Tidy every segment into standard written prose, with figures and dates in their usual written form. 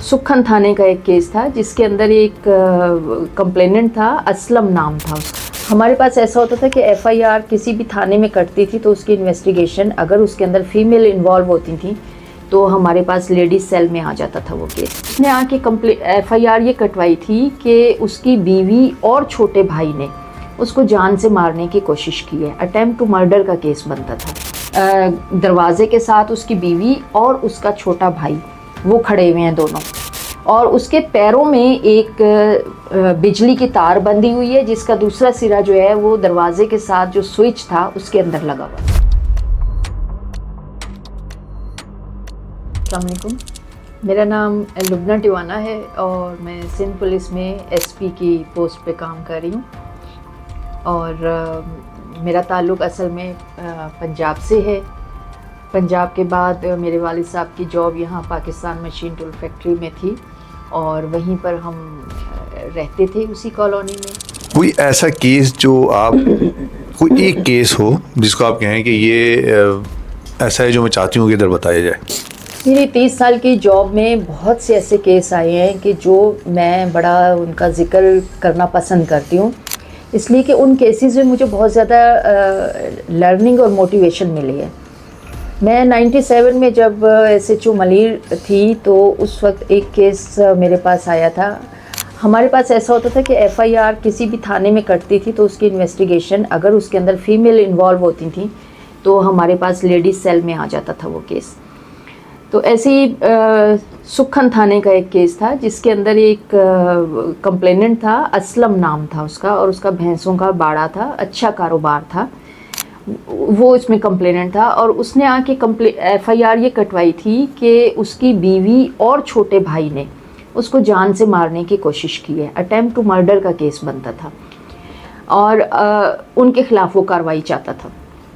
سکھن تھانے کا ایک کیس تھا جس کے اندر ایک کمپلیننٹ تھا، اسلم نام تھا اس کا۔ ہمارے پاس ایسا ہوتا تھا کہ ایف آئی آر کسی بھی تھانے میں کٹتی تھی تو اس کی انویسٹیگیشن اگر اس کے اندر فیمیل انوالو ہوتی تھیں تو ہمارے پاس لیڈیز سیل میں آ جاتا تھا وہ کیس۔ اس نے آ کے ایف آئی آر یہ کٹوائی تھی کہ اس کی بیوی اور چھوٹے بھائی نے اس کو جان سے مارنے کی کوشش کی ہے، اٹیمپٹ ٹو مرڈر کا کیس بنتا تھا۔ دروازے کے ساتھ اس کی بیوی اور اس کا چھوٹا بھائی وہ کھڑے ہوئے ہیں دونوں، اور اس کے پیروں میں ایک بجلی کی تار بندھی ہوئی ہے جس کا دوسرا سرا جو ہے وہ دروازے کے ساتھ جو سوئچ تھا اس کے اندر لگا ہوا۔ السلام علیکم، میرا نام لبنہ ٹیوانا ہے اور میں سندھ پولیس میں ایس پی کی پوسٹ پہ کام کر رہی ہوں، اور میرا تعلق اصل میں پنجاب سے ہے۔ پنجاب کے بعد میرے والد صاحب کی جاب یہاں پاکستان مشین ٹول فیکٹری میں تھی اور وہیں پر ہم رہتے تھے اسی کالونی میں۔ کوئی ایسا کیس جو آپ کوئی ایک کیس ہو جس کو آپ کہیں کہ یہ ایسا ہے جو میں چاہتی ہوں کہ ادھر بتایا جائے؟ میری 30 سال کی جاب میں بہت سے ایسے کیس آئے ہیں کہ جو میں بڑا ان کا ذکر کرنا پسند کرتی ہوں، اس لیے کہ ان کیسز میں مجھے بہت زیادہ لرننگ اور موٹیویشن ملی ہے۔ میں 97 میں جب ایس ایچ او ملیر تھی تو اس وقت ایک کیس میرے پاس آیا تھا۔ ہمارے پاس ایسا ہوتا تھا کہ ایف آئی آر کسی بھی تھانے میں کٹتی تھی تو اس کی انویسٹیگیشن اگر اس کے اندر فیمیل انوالو ہوتی تھیں تو ہمارے پاس لیڈیز سیل میں آ جاتا تھا وہ کیس۔ تو ایسے ہی سکھن تھانے کا ایک کیس تھا جس کے اندر ایک کمپلیننٹ تھا، اسلم نام تھا اس کا، اور اس کا بھینسوں کا باڑا تھا، اچھا کاروبار تھا، وہ اس میں کمپلیننٹ تھا، اور اس نے آ کے ایف آئی آر یہ کٹوائی تھی کہ اس کی بیوی اور چھوٹے بھائی نے اس کو جان سے مارنے کی کوشش کی ہے، اٹیمپٹ ٹو مرڈر کا کیس بنتا تھا، اور ان کے خلاف وہ کارروائی چاہتا تھا۔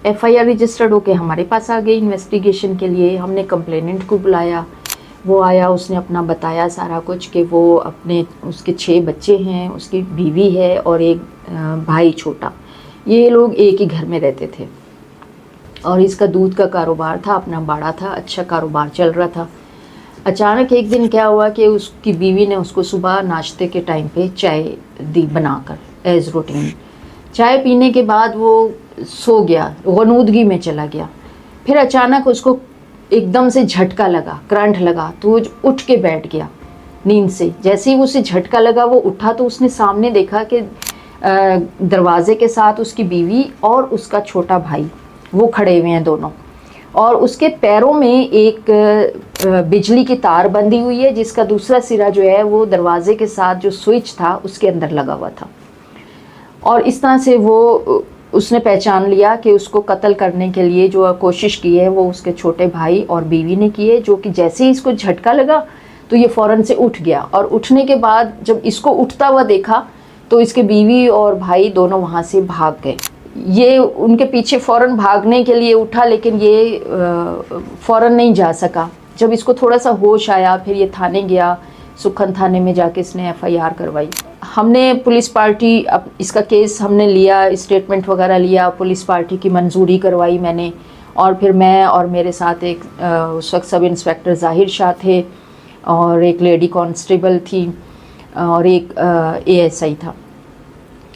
ایف آئی آر رجسٹرڈ ہو کے ہمارے پاس آ گئی انویسٹیگیشن کے لیے۔ ہم نے کمپلیننٹ کو بلایا، وہ آیا، اس نے اپنا بتایا سارا کچھ کہ وہ اس کے 6 بچے ہیں، اس کی بیوی ہے اور ایک بھائی چھوٹا، یہ لوگ ایک ہی گھر میں رہتے تھے، اور اس کا دودھ کا کاروبار تھا، اپنا باڑا تھا، اچھا کاروبار چل رہا تھا۔ اچانک ایک دن کیا ہوا کہ اس کی بیوی نے اس کو صبح ناشتے کے ٹائم پہ چائے دی بنا کر ایز روٹین۔ چائے پینے کے بعد وہ سو گیا، غنودگی میں چلا گیا۔ پھر اچانک اس کو ایک دم سے جھٹکا لگا، کرنٹ لگا، تو وہ اٹھ کے بیٹھ گیا نیند سے۔ جیسے ہی اسے جھٹکا لگا وہ اٹھا تو اس نے سامنے دیکھا کہ دروازے کے ساتھ اس کی بیوی اور اس کا چھوٹا بھائی وہ کھڑے ہوئے ہیں دونوں، اور اس کے پیروں میں ایک بجلی کی تار بندھی ہوئی ہے جس کا دوسرا سرا جو ہے وہ دروازے کے ساتھ جو سوئچ تھا اس کے اندر لگا ہوا تھا، اور اس طرح سے اس نے پہچان لیا کہ اس کو قتل کرنے کے لیے جو کوشش کی ہے وہ اس کے چھوٹے بھائی اور بیوی نے کی ہے، جو کہ جیسے ہی اس کو جھٹکا لگا تو یہ فوراً سے اٹھ گیا، اور اٹھنے کے بعد جب اس کو اٹھتا ہوا دیکھا تو اس کے بیوی اور بھائی دونوں وہاں سے بھاگ گئے۔ یہ ان کے پیچھے فوراً بھاگنے کے لیے اٹھا لیکن یہ فوراً نہیں جا سکا۔ جب اس کو تھوڑا سا ہوش آیا پھر یہ تھانے گیا، سکھن تھانے میں جا کے اس نے ایف آئی آر کروائی۔ ہم نے پولیس پارٹی اس کا کیس ہم نے لیا، اسٹیٹمنٹ وغیرہ لیا، پولیس پارٹی کی منظوری کروائی میں نے، اور پھر میں اور میرے ساتھ ایک اس وقت سب انسپیکٹر ظاہر شاہ تھے، اور ایک لیڈی کانسٹیبل تھی، اور ایک اے ایس آئی تھا۔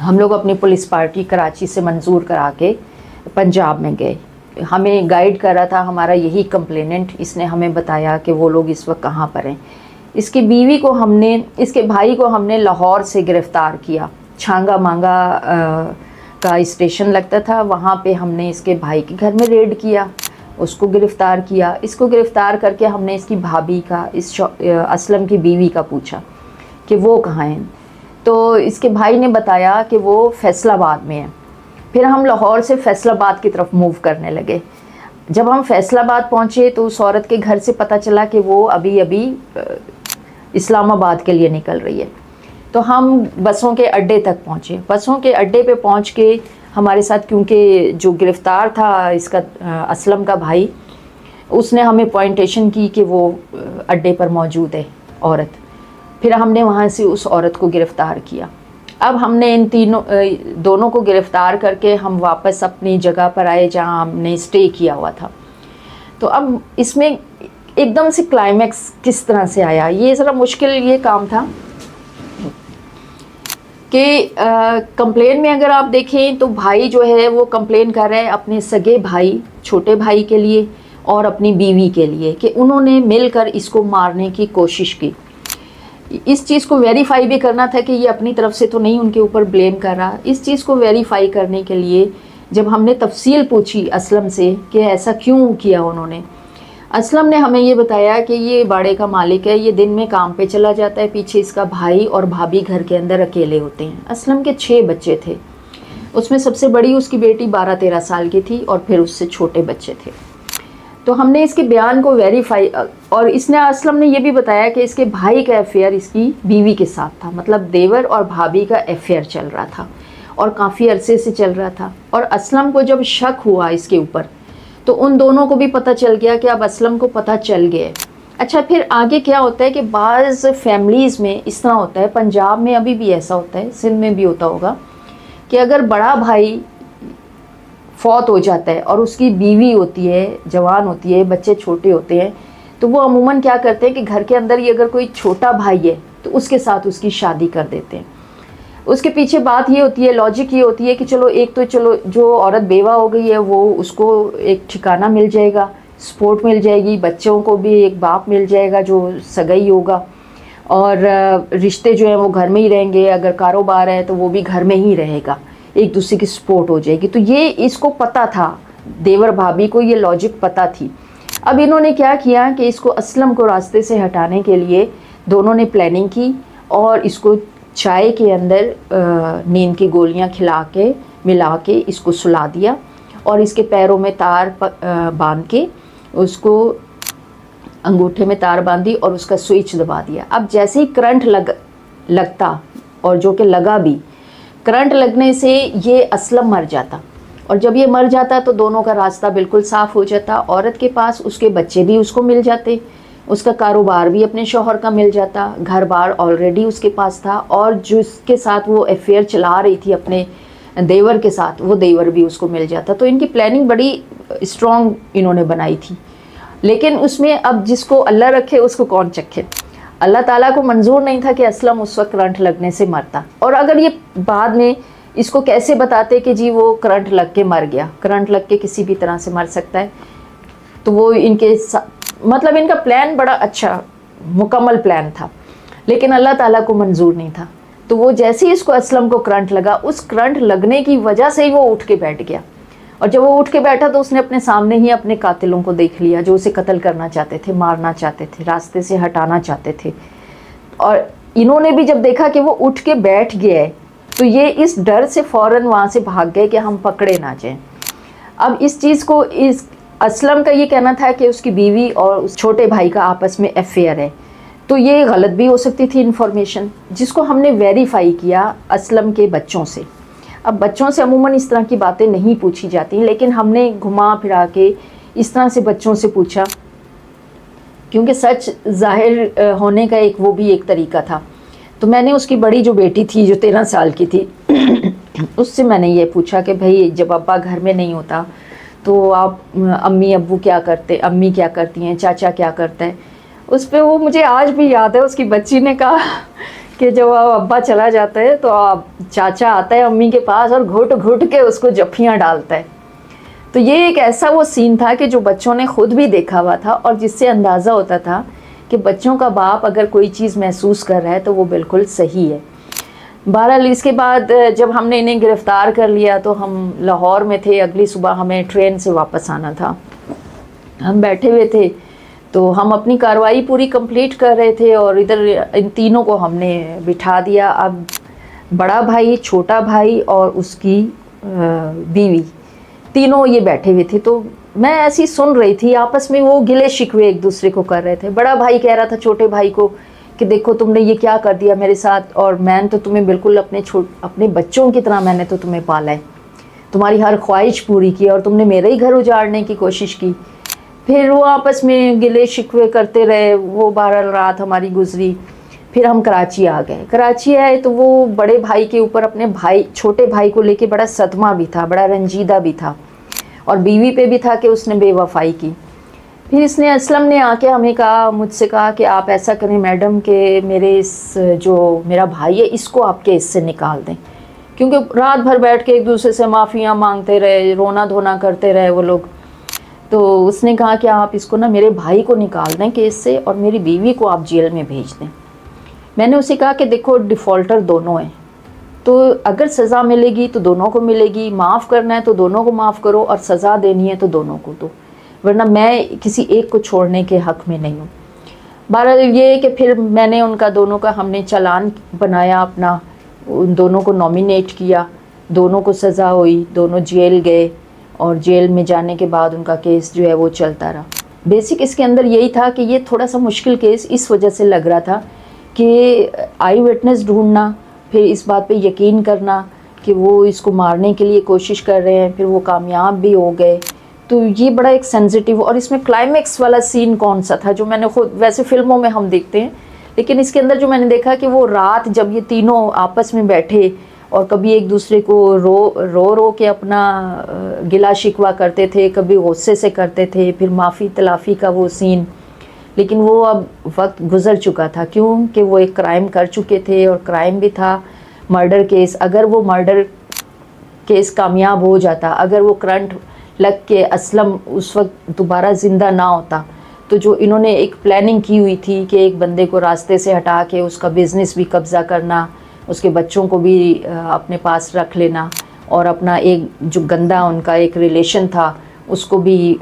ہم لوگ اپنی پولیس پارٹی کراچی سے منظور کرا کے پنجاب میں گئے۔ ہمیں گائیڈ کر رہا تھا ہمارا یہی کمپلیننٹ، اس نے ہمیں بتایا کہ وہ لوگ اس وقت کہاں پر ہیں۔ اس کی بیوی کو اس کے بھائی کو ہم نے لاہور سے گرفتار کیا، چھانگا مانگا کا اسٹیشن لگتا تھا، وہاں پہ ہم نے اس کے بھائی کے گھر میں ریڈ کیا، اس کو گرفتار کیا۔ اس کو گرفتار کر کے ہم نے اس کی بھابھی کا، اسلم کی بیوی کا پوچھا کہ وہ کہاں ہیں، تو اس کے بھائی نے بتایا کہ وہ فیصل آباد میں ہیں۔ پھر ہم لاہور سے فیصل آباد کی طرف موو کرنے لگے۔ جب ہم فیصل آباد پہنچے تو اس عورت کے گھر سے پتہ چلا کہ وہ ابھی اسلام آباد کے لیے نکل رہی ہے، تو ہم بسوں کے اڈے تک پہنچے۔ بسوں کے اڈے پہ پہنچ کے ہمارے ساتھ، کیونکہ جو گرفتار تھا اس کا اسلم کا بھائی، اس نے ہمیں پوائنٹیشن کی کہ وہ اڈے پر موجود ہے عورت۔ پھر ہم نے وہاں سے اس عورت کو گرفتار کیا۔ اب ہم نے دونوں کو گرفتار کر کے ہم واپس اپنی جگہ پر آئے جہاں ہم نے اسٹے کیا ہوا تھا۔ تو اب اس میں ایک دم سے کلائمیکس کس طرح سے آیا. یہ ذرا مشکل یہ کام تھا کہ کمپلین میں اگر آپ دیکھیں تو بھائی جو ہے وہ کمپلین کر رہے ہیں اپنے سگے بھائی چھوٹے بھائی کے لیے اور اپنی بیوی کے لیے کہ انہوں نے مل کر اس کو مارنے کی کوشش کی. اس چیز کو ویریفائی بھی کرنا تھا کہ یہ اپنی طرف سے تو نہیں ان کے اوپر بلیم کر رہا. اس چیز کو ویریفائی کرنے کے لیے جب ہم نے تفصیل پوچھی اسلم سے کہ ایسا کیوں کیا انہوں نے، اسلم نے ہمیں یہ بتایا کہ یہ باڑے کا مالک ہے، یہ دن میں کام پہ چلا جاتا ہے، پیچھے اس کا بھائی اور بھابھی گھر کے اندر اکیلے ہوتے ہیں. اسلم کے 6 بچے تھے، اس میں سب سے بڑی اس کی بیٹی 12-13 سال کی تھی اور پھر اس سے چھوٹے بچے تھے. تو ہم نے اس کے بیان کو ویریفائی، اور اس نے اسلم نے یہ بھی بتایا کہ اس کے بھائی کا افیئر اس کی بیوی کے ساتھ تھا، مطلب دیور اور بھابھی کا افیئر چل رہا تھا اور کافی عرصے سے چل رہا تھا. اور اسلم کو جب شک ہوا اس کے اوپر تو ان دونوں کو بھی پتہ چل گیا کہ اب اسلم کو پتہ چل گیا. اچھا پھر آگے کیا ہوتا ہے کہ بعض فیملیز میں اس طرح ہوتا ہے، پنجاب میں ابھی بھی ایسا ہوتا ہے، سندھ میں بھی ہوتا ہوگا، کہ اگر بڑا بھائی فوت ہو جاتا ہے اور اس کی بیوی ہوتی ہے، جوان ہوتی ہے، بچے چھوٹے ہوتے ہیں، تو وہ عموماً کیا کرتے ہیں کہ گھر کے اندر ہی اگر کوئی چھوٹا بھائی ہے تو اس کے ساتھ اس کی شادی کر دیتے ہیں. اس کے پیچھے بات یہ ہوتی ہے، لاجک یہ ہوتی ہے کہ چلو جو عورت بیوہ ہو گئی ہے وہ اس کو ایک ٹھکانہ مل جائے گا، سپورٹ مل جائے گی، بچوں کو بھی ایک باپ مل جائے گا جو سگائی ہوگا، اور رشتے جو ہیں وہ گھر میں ہی رہیں گے، اگر کاروبار ہے تو وہ بھی گھر میں ہی رہے گا، ایک دوسرے کی سپورٹ ہو جائے گی. تو یہ اس کو پتہ تھا، دیور بھابھی کو یہ لاجک پتہ تھی. اب انہوں نے کیا کیا کہ اس کو اسلم کو راستے سے ہٹانے کے لیے دونوں نے پلاننگ کی اور اس کو چائے کے اندر نیند کی گولیاں کھلا کے ملا کے اس کو سلا دیا اور اس کے پیروں میں تار باندھ کے اس کو انگوٹھے میں تار باندھی اور اس کا سوئچ دبا دیا. اب جیسے ہی کرنٹ لگتا اور جو کہ لگا بھی، کرنٹ لگنے سے یہ اسلم مر جاتا، اور جب یہ مر جاتا تو دونوں کا راستہ بالکل صاف ہو جاتا. عورت کے پاس اس کے بچے بھی اس کو مل جاتے، اس کا کاروبار بھی اپنے شوہر کا مل جاتا، گھر بار آلریڈی اس کے پاس تھا، اور جس کے ساتھ وہ افیئر چلا رہی تھی اپنے دیور کے ساتھ وہ دیور بھی اس کو مل جاتا. تو ان کی پلاننگ بڑی اسٹرانگ انہوں نے بنائی تھی. لیکن اس میں اب جس کو اللہ رکھے اس کو کون چکھے. اللہ تعالیٰ کو منظور نہیں تھا کہ اسلم اس وقت کرنٹ لگنے سے مرتا. اور اگر یہ بعد میں اس کو کیسے بتاتے کہ جی وہ کرنٹ لگ کے مر گیا، کرنٹ لگ کے کسی بھی طرح سے مر سکتا ہے، تو وہ ان کے مطلب ان کا پلان بڑا اچھا مکمل پلان تھا، لیکن اللہ تعالیٰ کو منظور نہیں تھا. تو وہ جیسے ہی اس کو اسلم کو کرنٹ لگا، اس کرنٹ لگنے کی وجہ سے ہی وہ اٹھ کے بیٹھ گیا. اور جب وہ اٹھ کے بیٹھا تو اس نے اپنے سامنے ہی اپنے قاتلوں کو دیکھ لیا جو اسے قتل کرنا چاہتے تھے، مارنا چاہتے تھے، راستے سے ہٹانا چاہتے تھے. اور انہوں نے بھی جب دیکھا کہ وہ اٹھ کے بیٹھ گیا ہے تو یہ اس ڈر سے فوراً وہاں سے بھاگ گئے کہ ہم پکڑے نہ جائیں. اب اس چیز کو اس اسلم کا یہ کہنا تھا کہ اس کی بیوی اور اس چھوٹے بھائی کا آپس میں افیئر ہے، تو یہ غلط بھی ہو سکتی تھی انفارمیشن، جس کو ہم نے ویریفائی کیا اسلم کے بچوں سے. اب بچوں سے عموماً اس طرح کی باتیں نہیں پوچھی جاتی، لیکن ہم نے گھما پھرا کے اس طرح سے بچوں سے پوچھا کیونکہ سچ ظاہر ہونے کا وہ بھی ایک طریقہ تھا. تو میں نے اس کی بڑی جو بیٹی تھی جو 13 سال کی تھی اس سے میں نے یہ پوچھا کہ بھائی جب ابا گھر میں نہیں ہوتا تو آپ امی ابو کیا کرتے، امی کیا کرتی ہیں، چاچا کیا کرتا ہے. اس پہ وہ مجھے آج بھی یاد ہے، اس کی بچی نے کہا کہ جب ابا چلا جاتا ہے تو چاچا آتا ہے امی کے پاس اور گھٹ گھٹ کے اس کو جفیاں ڈالتا ہے. تو یہ ایک ایسا وہ سین تھا کہ جو بچوں نے خود بھی دیکھا ہوا تھا اور جس سے اندازہ ہوتا تھا کہ بچوں کا باپ اگر کوئی چیز محسوس کر رہا ہے تو وہ بالکل صحیح ہے. بہرحال اس کے بعد جب ہم نے انہیں گرفتار کر لیا تو ہم لاہور میں تھے، اگلی صبح ہمیں ٹرین سے واپس آنا تھا. ہم بیٹھے ہوئے تھے تو ہم اپنی کارروائی پوری کمپلیٹ کر رہے تھے اور ادھر ان تینوں کو ہم نے بٹھا دیا. اب بڑا بھائی، چھوٹا بھائی اور اس کی بیوی تینوں یہ بیٹھے ہوئے تھے. تو میں ایسی سن رہی تھی، آپس میں وہ گلے شکوے ایک دوسرے کو کر رہے تھے. بڑا بھائی کہہ رہا تھا چھوٹے بھائی کو کہ دیکھو تم نے یہ کیا کر دیا میرے ساتھ، اور میں تو تمہیں بالکل اپنے بچوں کی طرح میں نے تو تمہیں پالا ہے، تمہاری ہر خواہش پوری کی اور تم نے میرا ہی گھر اجاڑنے کی کوشش کی. پھر وہ آپس میں گلے شکوے کرتے رہے. وہ بہرحال رات ہماری گزری. پھر ہم کراچی آ گئے. کراچی آئے تو وہ بڑے بھائی کے اوپر اپنے چھوٹے بھائی کو لے کے بڑا صدمہ بھی تھا، بڑا رنجیدہ بھی تھا، اور بیوی پہ بھی تھا کہ اس نے بے وفائی کی. پھر اس نے اسلم نے آ کے ہمیں کہا، مجھ سے کہا کہ آپ ایسا کریں میڈم کہ میرا بھائی ہے اس کو آپ کیس سے نکال دیں، کیونکہ رات بھر بیٹھ کے ایک دوسرے سے معافیاں مانگتے رہے، رونا دھونا کرتے رہے وہ لوگ. تو اس نے کہا کہ آپ اس کو نا میرے بھائی کو نکال دیں کیس سے اور میری بیوی کو آپ جیل میں بھیج دیں. میں نے اسے کہا کہ دیکھو ڈیفالٹر دونوں ہیں، تو اگر سزا ملے گی تو دونوں کو ملے گی، معاف کرنا ہے تو دونوں کو معاف کرو اور سزا دینی ہے تو دونوں کو دو، ورنہ میں کسی ایک کو چھوڑنے کے حق میں نہیں ہوں. بہرحال یہ ہے کہ پھر میں نے ان کا دونوں کا ہم نے چالان بنایا اپنا، ان دونوں کو نامینیٹ کیا، دونوں کو سزا ہوئی، دونوں جیل گئے اور جیل میں جانے کے بعد ان کا کیس جو ہے وہ چلتا رہا. بیسک اس کے اندر یہی تھا کہ یہ تھوڑا سا مشکل کیس اس وجہ سے لگ رہا تھا کہ آئی وٹنس ڈھونڈنا، پھر اس بات پہ یقین کرنا کہ وہ اس کو مارنے کے لیے کوشش کر رہے ہیں، پھر وہ کامیاب بھی ہو گئے. تو یہ بڑا ایک سینسیٹیو، اور اس میں کلائمیکس والا سین کون سا تھا جو میں نے خود، ویسے فلموں میں ہم دیکھتے ہیں لیکن اس کے اندر جو میں نے دیکھا کہ وہ رات جب یہ تینوں آپس میں بیٹھے اور کبھی ایک دوسرے کو رو کے اپنا گلا شکوہ کرتے تھے، کبھی غصے سے کرتے تھے، پھر معافی تلافی کا وہ سین. لیکن وہ اب وقت گزر چکا تھا، کیوں کہ وہ ایک کرائم کر چکے تھے اور کرائم بھی تھا مرڈر کیس. اگر وہ مرڈر کیس کامیاب ہو جاتا، اگر وہ کرنٹ لگ کے اسلم اس وقت دوبارہ زندہ نہ ہوتا، تو جو انہوں نے ایک پلاننگ کی ہوئی تھی کہ ایک بندے کو راستے سے ہٹا کے اس کا بزنس بھی قبضہ کرنا، اس کے بچوں کو بھی اپنے پاس رکھ لینا اور اپنا ایک جو گندا ان کا ایک ریلیشن تھا اس کو بھی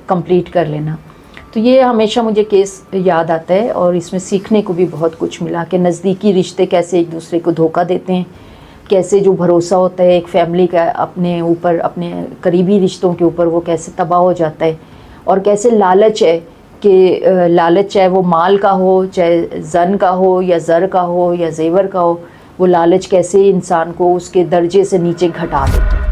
کمپلیٹ کر لینا. تو یہ ہمیشہ مجھے کیس یاد آتا ہے اور اس میں سیکھنے کو بھی بہت کچھ ملا کہ نزدیکی رشتے کیسے ایک دوسرے کو دھوکہ دیتے ہیں، کیسے جو بھروسہ ہوتا ہے ایک فیملی کا اپنے اوپر، اپنے قریبی رشتوں کے اوپر، وہ کیسے تباہ ہو جاتا ہے، اور کیسے لالچ ہے کہ لالچ چاہے وہ مال کا ہو، چاہے زن کا ہو یا زر کا ہو یا زیور کا ہو، وہ لالچ کیسے انسان کو اس کے درجے سے نیچے گھٹا دیتا ہے.